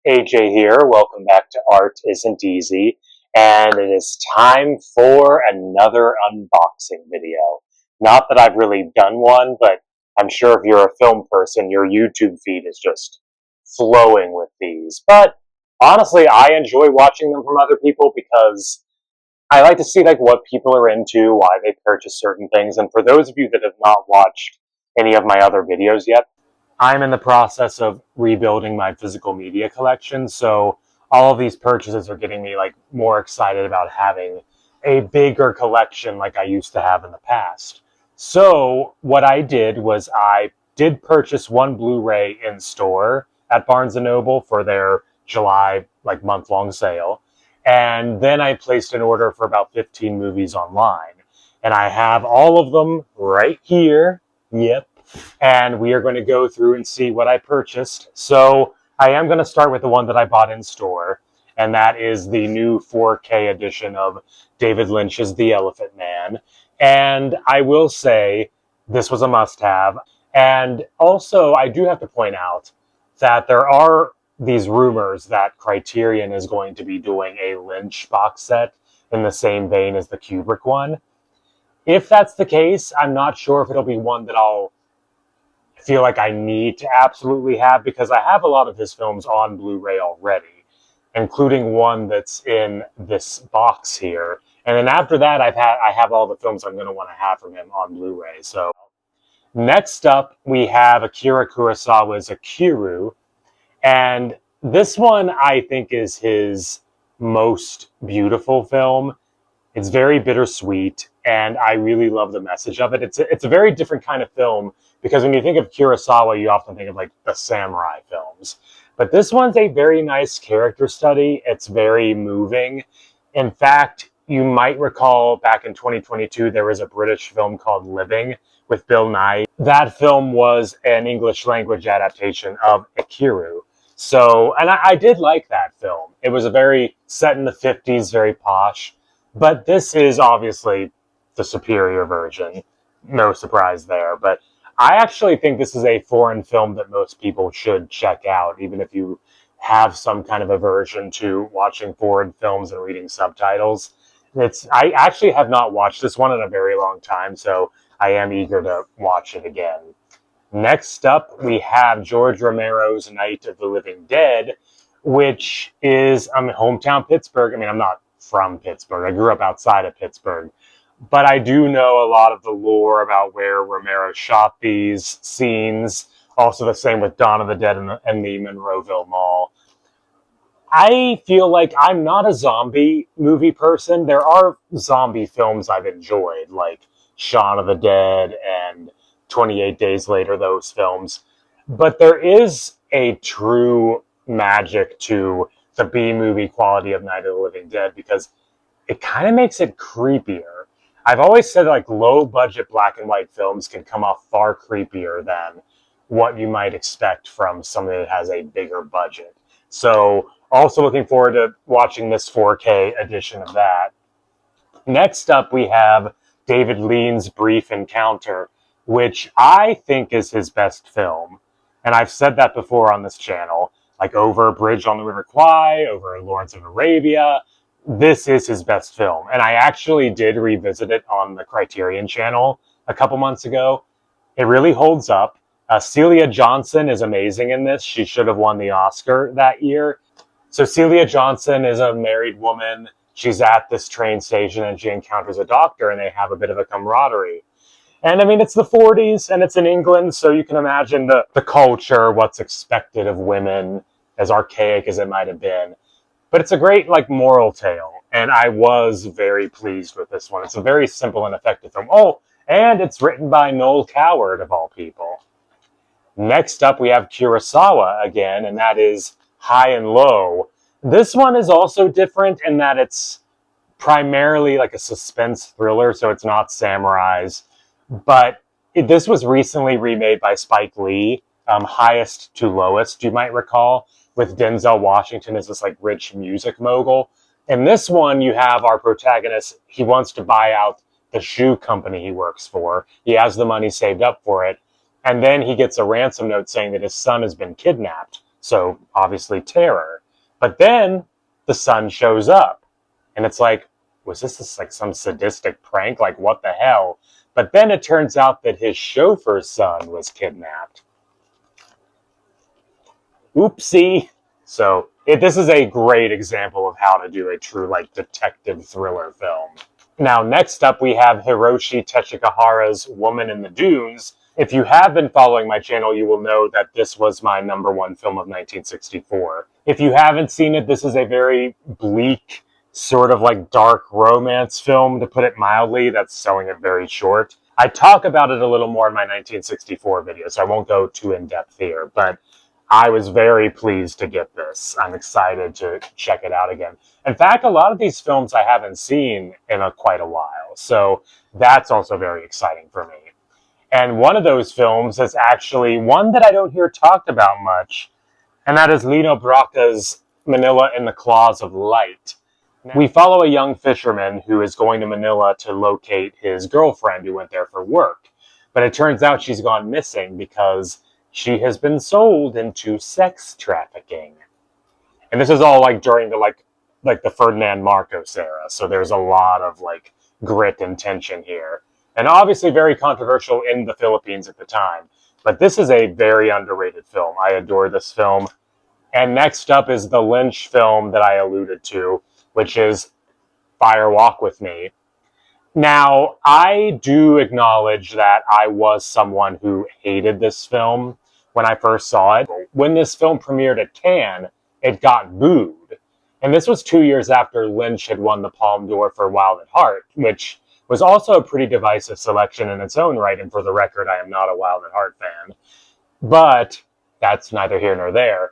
AJ here. Welcome back to Art Isn't Easy. And it is time for another unboxing video. Not that I've really done one, but I'm sure if you're a film person, your YouTube feed is just flowing with these. But honestly, I enjoy watching them from other people because I like to see what people are into, why they purchase certain things. And for those of you that have not watched any of my other videos yet, I'm in the process of rebuilding my physical media collection, so all of these purchases are getting me more excited about having a bigger collection like I used to have in the past. So what I did was I did purchase one Blu-ray in store at Barnes & Noble for their July month-long sale, and then I placed an order for about 15 movies online. And I have all of them right here. Yep, and we are going to go through and see what I purchased. So I am going to start with the one that I bought in store, and that is the new 4K edition of David Lynch's The Elephant Man. And I will say this was a must-have. And also, I do have to point out that there are these rumors that Criterion is going to be doing a Lynch box set in the same vein as the Kubrick one. If that's the case, I'm not sure if it'll be one that I'll feel like I need to absolutely have, because I have a lot of his films on Blu-ray already, including one that's in this box here. And then after that, I have all the films I'm going to want to have from him on Blu-ray. So next up, we have Akira Kurosawa's Akiru, and this one I think is his most beautiful film. It's very bittersweet, and I really love the message of it. It's a very different kind of film, because when you think of Kurosawa, you often think of the samurai films. But this one's a very nice character study. It's very moving. In fact, you might recall back in 2022, there was a British film called Living with Bill Nighy. That film was an English language adaptation of Akiru. So, and I did like that film. It was a very set in the 50s, very posh. But this is obviously the superior version. No surprise there. But I actually think this is a foreign film that most people should check out, even if you have some kind of aversion to watching foreign films and reading subtitles. I actually have not watched this one in a very long time, so I am eager to watch it again. Next up, we have George Romero's Night of the Living Dead, which is hometown Pittsburgh. I mean, I'm not from Pittsburgh. I grew up outside of Pittsburgh. But I do know a lot of the lore about where Romero shot these scenes. Also the same with Dawn of the Dead and the Monroeville Mall. I feel like I'm not a zombie movie person. There are zombie films I've enjoyed, like Shaun of the Dead and 28 Days Later, those films. But there is a true magic to the B-movie quality of Night of the Living Dead, because it kind of makes it creepier. I've always said low-budget black and white films can come off far creepier than what you might expect from something that has a bigger budget. So also looking forward to watching this 4K edition of that. Next up, we have David Lean's Brief Encounter, which I think is his best film. And I've said that before on this channel, over Bridge on the River Kwai, over Lawrence of Arabia. This is his best film. And I actually did revisit it on the Criterion channel a couple months ago. It really holds up. Celia Johnson is amazing in this. She should have won the Oscar that year. So Celia Johnson is a married woman. She's at this train station and she encounters a doctor, and they have a bit of a camaraderie. And I mean, it's the 40s and it's in England, so you can imagine the culture, what's expected of women, as archaic as it might have been. But it's a great moral tale, and I was very pleased with this one. It's a very simple and effective film. Oh, and it's written by Noel Coward, of all people. Next up, we have Kurosawa again, and that is High and Low. This one is also different in that it's primarily a suspense thriller, so it's not samurais. But this was recently remade by Spike Lee, Highest to Lowest, you might recall, with Denzel Washington as this rich music mogul. In this one, you have our protagonist. He wants to buy out the shoe company he works for. He has the money saved up for it. And then he gets a ransom note saying that his son has been kidnapped. So obviously terror. But then the son shows up, and it's like, was this like some sadistic prank? Like, what the hell? But then it turns out that his chauffeur's son was kidnapped. Oopsie. So this is a great example of how to do a true like detective thriller film. Now, next up, we have Hiroshi Teshigahara's Woman in the Dunes. If you have been following my channel, you will know that this was my #1 film of 1964. If you haven't seen it, this is a very bleak, sort of like dark romance film, to put it mildly, that's selling it very short. I talk about it a little more in my 1964 video, so I won't go too in-depth here, but I was very pleased to get this. I'm excited to check it out again. In fact, a lot of these films I haven't seen in quite a while, so that's also very exciting for me. And one of those films is actually one that I don't hear talked about much, and that is Lino Brocca's Manila in the Claws of Light. We follow a young fisherman who is going to Manila to locate his girlfriend who went there for work. But it turns out she's gone missing because she has been sold into sex trafficking. And this is all like during the the Ferdinand Marcos era, so there's a lot of like grit and tension here. And obviously very controversial in the Philippines at the time. But this is a very underrated film. I adore this film. And next up is the Lynch film that I alluded to, which is Fire Walk with Me. Now, I do acknowledge that I was someone who hated this film when I first saw it. When this film premiered at Cannes, it got booed. And this was 2 years after Lynch had won the Palme d'Or for Wild at Heart, which was also a pretty divisive selection in its own right. And for the record, I am not a Wild at Heart fan. But that's neither here nor there.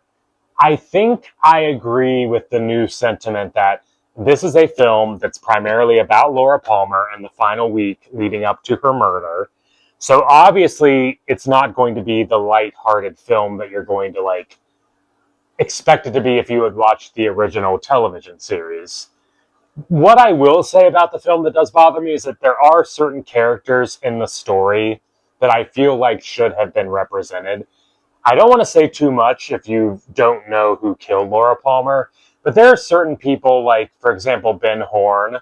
I think I agree with the new sentiment that this is a film that's primarily about Laura Palmer and the final week leading up to her murder. So obviously, it's not going to be the lighthearted film that you're going to like expect it to be if you had watched the original television series. What I will say about the film that does bother me is that there are certain characters in the story that I feel like should have been represented. I don't want to say too much if you don't know who killed Laura Palmer, but there are certain people, like, for example, Ben Horne,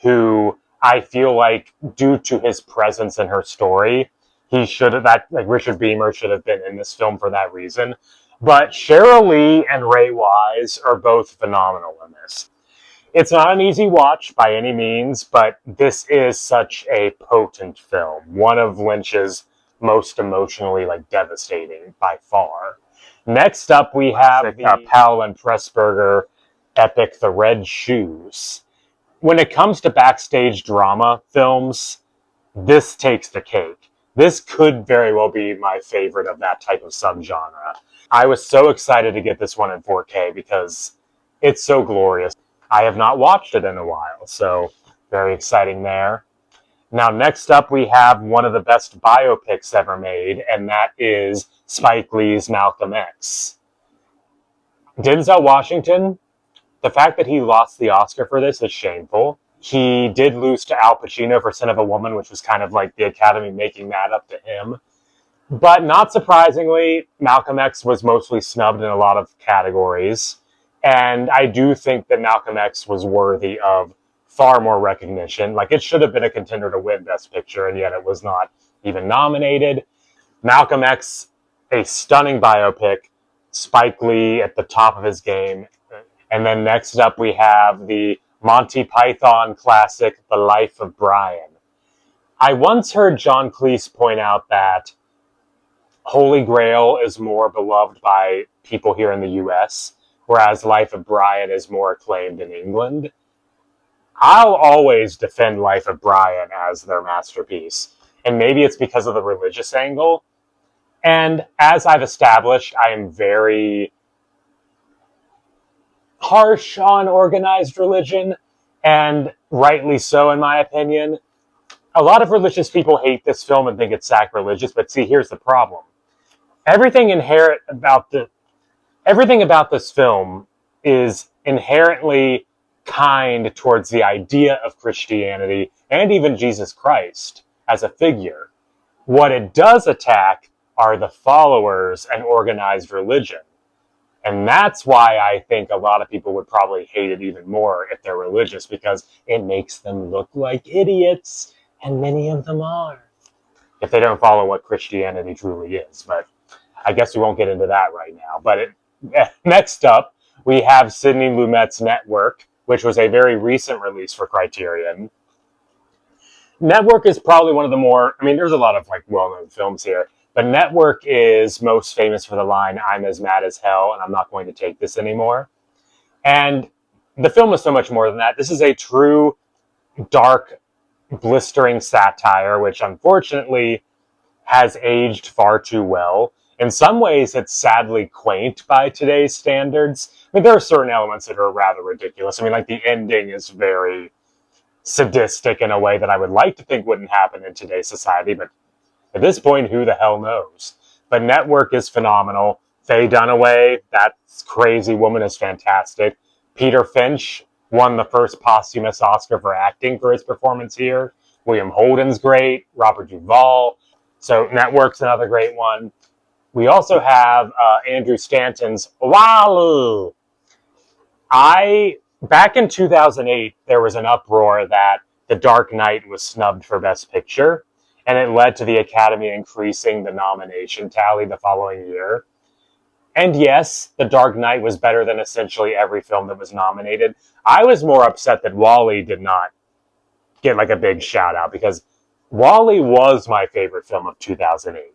who I feel like, due to his presence in her story, he should have, that, like, Richard Beamer should have been in this film for that reason. But Sheryl Lee and Ray Wise are both phenomenal in this. It's not an easy watch by any means, but this is such a potent film. One of Lynch's most emotionally devastating by far. Next up, we have the Powell and Pressburger epic, The Red Shoes. When it comes to backstage drama films, this takes the cake. This could very well be my favorite of that type of subgenre. I was so excited to get this one in 4K because it's so glorious. I have not watched it in a while, so very exciting there. Now, next up, we have one of the best biopics ever made, and that is Spike Lee's Malcolm X. Denzel Washington, the fact that he lost the Oscar for this is shameful. He did lose to Al Pacino for Son of a Woman, which was kind of like the Academy making that up to him. But not surprisingly, Malcolm X was mostly snubbed in a lot of categories. And I do think that Malcolm X was worthy of far more recognition. Like, it should have been a contender to win Best Picture, and yet it was not even nominated. Malcolm X, a stunning biopic. Spike Lee at the top of his game. And then next up we have the Monty Python classic, The Life of Brian. I once heard John Cleese point out that Holy Grail is more beloved by people here in the US, whereas Life of Brian is more acclaimed in England. I'll always defend Life of Brian as their masterpiece, and maybe it's because of the religious angle. And as I've established, I am very harsh on organized religion, and rightly so in my opinion. A lot of religious people hate this film and think it's sacrilegious, but see, here's the problem. Everything about this film is inherently kind towards the idea of Christianity and even Jesus Christ as a figure. What it does attack are the followers and organized religion. And that's why I think a lot of people would probably hate it even more if they're religious, because it makes them look like idiots, and many of them are, if they don't follow what Christianity truly is. But I guess we won't get into that right now. But next up, we have Sidney Lumet's Network, which was a very recent release for Criterion. Network is probably one of the more, I mean, there's a lot of like well-known films here, but Network is most famous for the line, "I'm as mad as hell, and I'm not going to take this anymore." And the film is so much more than that. This is a true, dark, blistering satire, which unfortunately has aged far too well. In some ways, it's sadly quaint by today's standards. I mean, there are certain elements that are rather ridiculous. I mean, like the ending is very sadistic in a way that I would like to think wouldn't happen in today's society, but at this point, who the hell knows? But Network is phenomenal. Faye Dunaway, that crazy woman, is fantastic. Peter Finch won the first posthumous Oscar for acting for his performance here. William Holden's great. Robert Duvall. So Network's another great one. We also have Andrew Stanton's Walu. Back in 2008, there was an uproar that The Dark Knight was snubbed for Best Picture, and it led to the Academy increasing the nomination tally the following year. And yes, The Dark Knight was better than essentially every film that was nominated. I was more upset that WALL-E did not get like a big shout out, because WALL-E was my favorite film of 2008.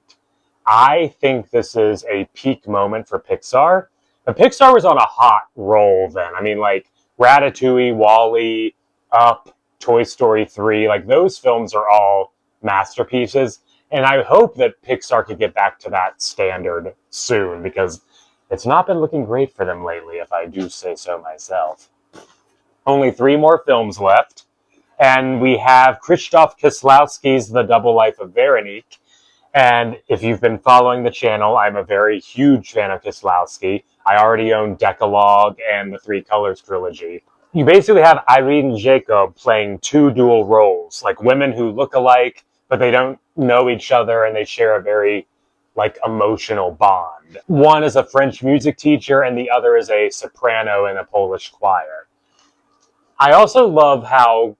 I think this is a peak moment for Pixar. But Pixar was on a hot roll then. I mean, like Ratatouille, WALL-E, Up, Toy Story 3, like those films are all masterpieces. And I hope that Pixar could get back to that standard soon, because it's not been looking great for them lately, if I do say so myself. Only 3 more films left. And we have Krzysztof Kieslowski's The Double Life of Veronique. And if you've been following the channel, I'm a very huge fan of Kieslowski. I already own Decalogue and the Three Colors trilogy. You basically have Irene Jacob playing 2 dual roles, like women who look alike, but they don't know each other, and they share a very like emotional bond. One is a French music teacher, and the other is a soprano in a Polish choir. I also love how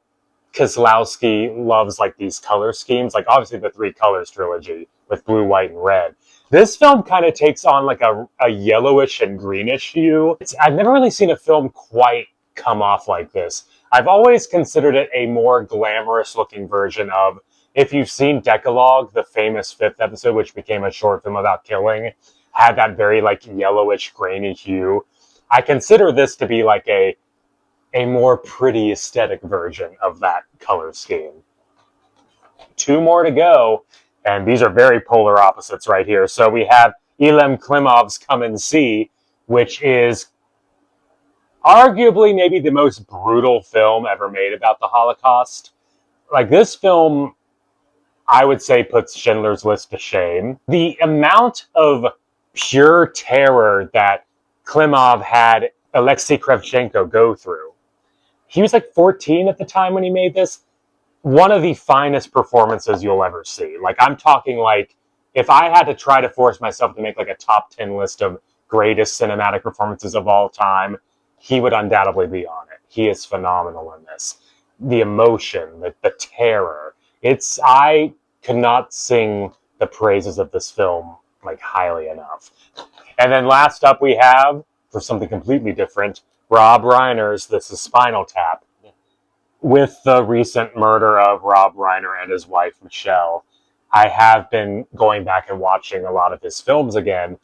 Kieslowski loves like these color schemes, like obviously the Three Colors trilogy with blue, white, and red. This film kind of takes on like a yellowish and greenish hue. I've never really seen a film quite come off like this. I've always considered it a more glamorous looking version of, if you've seen Decalogue, the famous 5th episode, which became a short film about killing, had that very like yellowish, grainy hue. I consider this to be like a more pretty aesthetic version of that color scheme. 2 more to go, and these are very polar opposites right here. So we have Ilham Klimov's Come and See, which is arguably maybe the most brutal film ever made about the Holocaust. Like, this film, I would say, puts Schindler's List to shame. The amount of pure terror that Klimov had Alexei Kravchenko go through. He was like 14 at the time when he made this. One of the finest performances you'll ever see. Like, I'm talking like, if I had to try to force myself to make like a top 10 list of greatest cinematic performances of all time, he would undoubtedly be on it. He is phenomenal in this. The emotion, the terror. I could not sing the praises of this film like highly enough. And then last up we have, for something completely different, Rob Reiner's This Is Spinal Tap. With the recent murder of Rob Reiner and his wife, Michelle, I have been going back and watching a lot of his films again.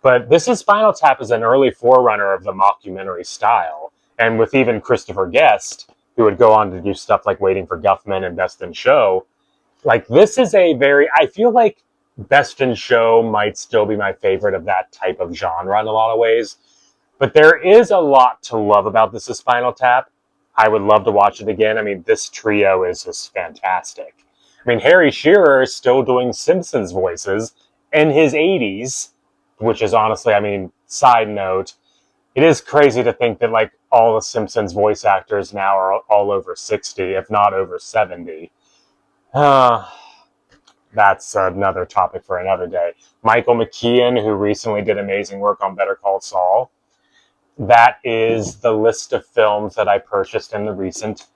But This Is Spinal Tap is an early forerunner of the mockumentary style. And with even Christopher Guest, who would go on to do stuff like Waiting for Guffman and Best in Show, like, this is I feel like Best in Show might still be my favorite of that type of genre in a lot of ways. But there is a lot to love about This Is Spinal Tap. I would love to watch it again. I mean, this trio is just fantastic. I mean, Harry Shearer is still doing Simpsons voices in his 80s, which is honestly, I mean, side note, it is crazy to think that like all the Simpsons voice actors now are all over 60, if not over 70. that's another topic for another day. Michael McKean, who recently did amazing work on Better Call Saul. That is the list of films that I purchased in the recent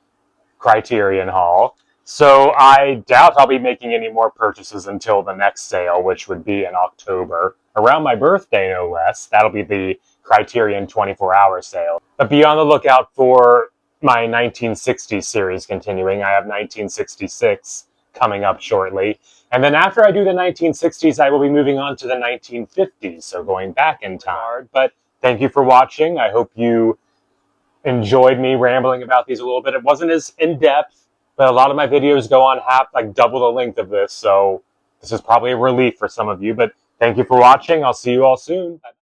Criterion haul. So I doubt I'll be making any more purchases until the next sale, which would be in October, around my birthday, no less. That'll be the Criterion 24-hour sale. But be on the lookout for my 1960s series continuing. I have 1966 coming up shortly. And then after I do the 1960s, I will be moving on to the 1950s, so going back in time. But thank you for watching. I hope you enjoyed me rambling about these a little bit. It wasn't as in-depth, but a lot of my videos go on double the length of this, so this is probably a relief for some of you. But thank you for watching. I'll see you all soon.